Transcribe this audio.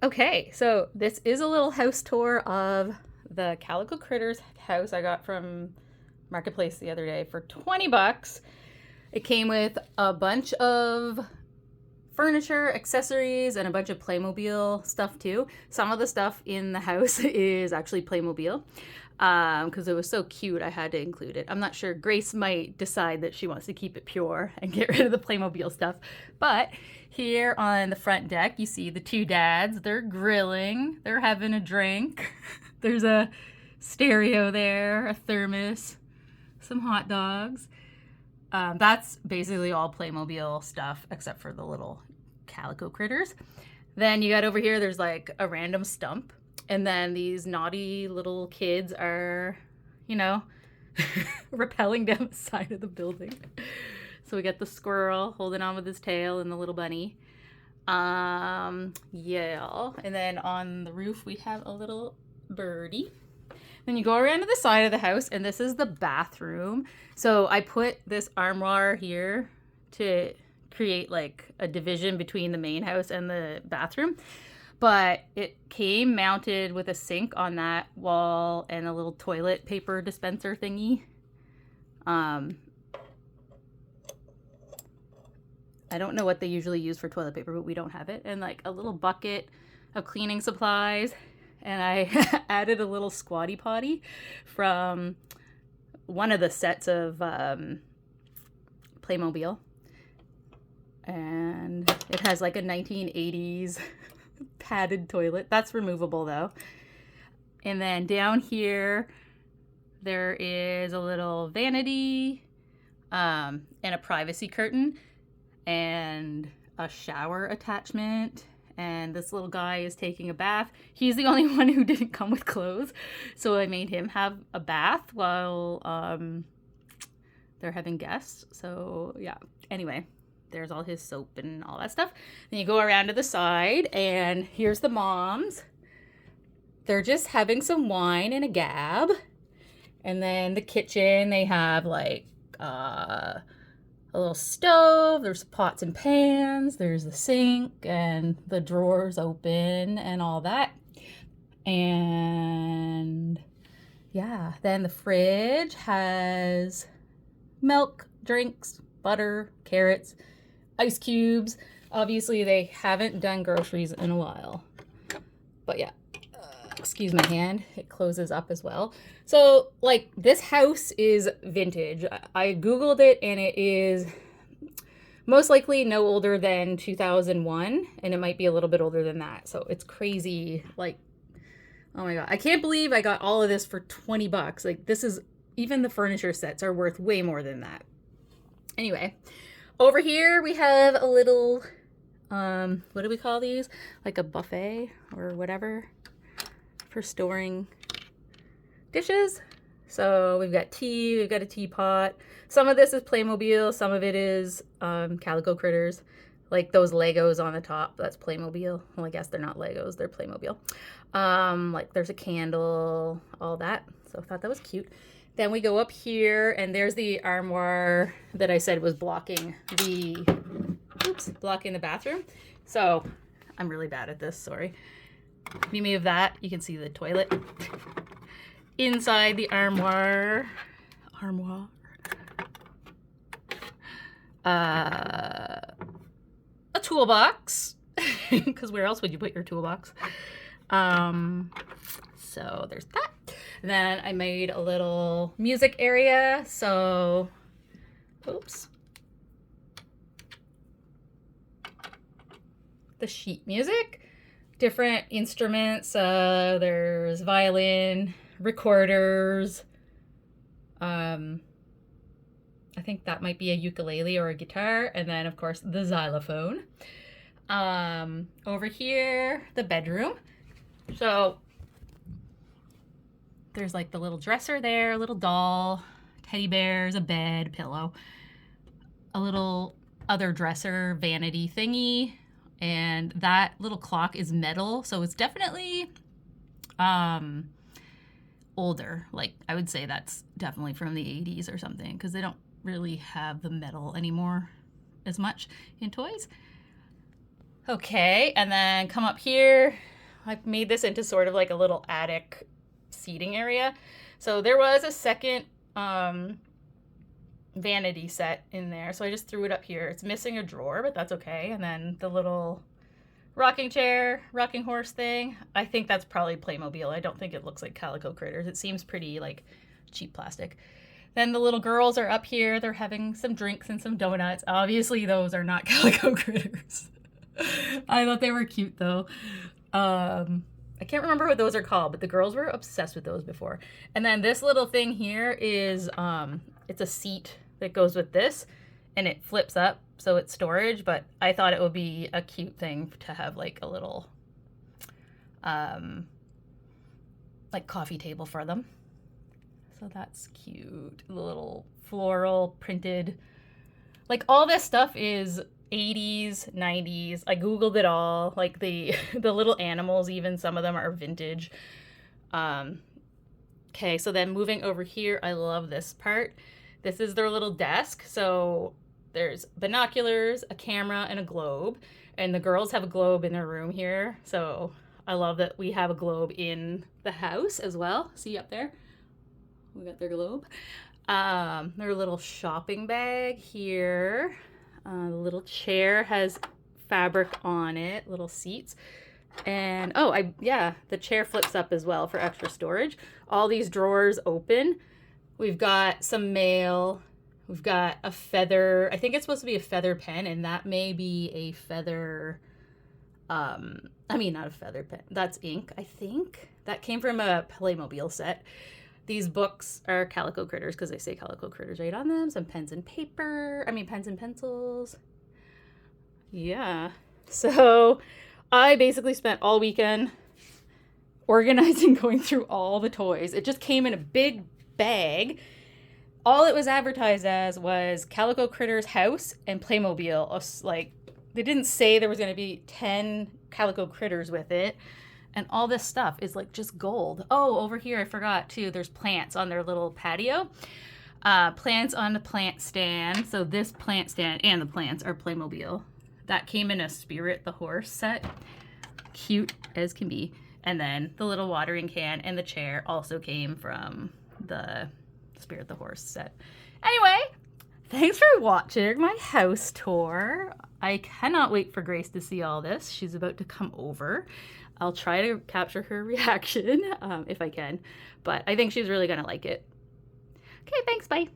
Okay, so this is a little house tour of the Calico Critters house I got from Marketplace the other day for 20 bucks. It came with a bunch of furniture, accessories, and a bunch of Playmobil stuff too. Some of the stuff in the house is actually Playmobil because it was so cute I had to include it. I'm not sure. Grace might decide that she wants to keep it pure and get rid of the Playmobil stuff. But here on the front deck, you see the two dads. They're grilling, they're having a drink. There's a stereo there, a thermos, some hot dogs. That's basically all Playmobil stuff except for the little Calico Critters. Then you got over here, there's like a random stump. And then these naughty little kids are, you know, rappelling down the side of the building. So we got the squirrel holding on with his tail and the little bunny. Yeah. And then on the roof, we have a little birdie. Then you go around to the side of the house, and this is the bathroom. So I put this armoire here to create like a division between the main house and the bathroom. But it came mounted with a sink on that wall and a little toilet paper dispenser thingy. I don't know what they usually use for toilet paper, but we don't have it. And like a little bucket of cleaning supplies. And I added a little squatty potty from one of the sets of Playmobil. And it has like a 1980s padded toilet. That's removable though. And then down here, there is a little vanity and a privacy curtain and a shower attachment. And this little guy is taking a bath. He's the only one who didn't come with clothes. So I made him have a bath while they're having guests. So yeah, anyway, there's all his soap and all that stuff. Then you go around to the side and here's the moms. They're just having some wine and a gab. And then the kitchen, they have like a little stove, there's pots and pans, there's the sink, and the drawers open and all that. And yeah, then the fridge has milk, drinks, butter, carrots, ice cubes. Obviously, they haven't done groceries in a while. But yeah, excuse my hand, it closes up as well. So like this house is vintage. I googled it and it is most likely no older than 2001, and it might be a little bit older than that. So it's crazy. Like, oh my god, I can't believe I got all of this for 20 bucks. Like this is, even the furniture sets are worth way more than that. Anyway, over here we have a little what do we call these? Like a buffet or whatever for storing dishes. So we've got tea, we've got a teapot. Some of this is Playmobil, some of it is Calico Critters. Like those Legos on the top, that's Playmobil. Well, I guess they're not Legos, they're Playmobil. Like there's a candle, all that. So I thought that was cute. Then we go up here and there's the armoire that I said was blocking the bathroom. So I'm really bad at this, sorry. If you move that, you can see the toilet. Inside the armoire, a toolbox, because where else would you put your toolbox? So there's that. Then I made a little music area. So, oops. The sheet music, different instruments. There's violin, recorders. I think that might be a ukulele or a guitar. And then, of course, the xylophone. Over here, the bedroom. So there's like the little dresser there, a little doll, teddy bears, a bed, a pillow, a little other dresser, vanity thingy. And that little clock is metal. So it's definitely older. Like I would say that's definitely from the 80s or something, because they don't really have the metal anymore as much in toys. Okay, and then come up here. I made this into sort of like a little attic seating area. So there was a second vanity set in there. So I just threw it up here. It's missing a drawer, but that's okay. And then the little rocking chair, rocking horse thing. I think that's probably Playmobil. I don't think it looks like Calico Critters. It seems pretty like cheap plastic. Then the little girls are up here. They're having some drinks and some donuts. Obviously, those are not Calico Critters. I thought they were cute though. I can't remember what those are called, but the girls were obsessed with those before. And then this little thing here is, it's a seat that goes with this, and it flips up, so it's storage, but I thought it would be a cute thing to have like a little, like coffee table for them. So that's cute. The little floral printed, like all this stuff is 80s, 90s. I Googled it all. Like the little animals, even some of them are vintage. Okay, so then moving over here, I love this part. This is their little desk. So there's binoculars, a camera, and a globe. And the girls have a globe in their room here. So I love that we have a globe in the house as well. See up there? We got their globe. Their little shopping bag here. The little chair has fabric on it, little seats. And the chair flips up as well for extra storage. All these drawers open. We've got some mail. We've got a feather. I think it's supposed to be a feather pen, and that may be a feather. Not a feather pen. That's ink, I think. That came from a Playmobil set. These books are Calico Critters because they say Calico Critters right on them. Some pens and pencils. Yeah. So I basically spent all weekend organizing, going through all the toys. It just came in a big bag. All it was advertised as was Calico Critters house and Playmobil. Like, they didn't say there was going to be 10 Calico Critters with it. And all this stuff is like just gold. Oh, over here, I forgot too, there's plants on their little patio. Plants on the plant stand. So this plant stand and the plants are Playmobil. That came in a Spirit the horse set. Cute as can be. And then the little watering can and the chair also came from the Spirit the horse set. Anyway, thanks for watching my house tour. I cannot wait for Grace to see all this. She's about to come over. I'll try to capture her reaction if I can, but I think she's really gonna like it. Okay, thanks, bye.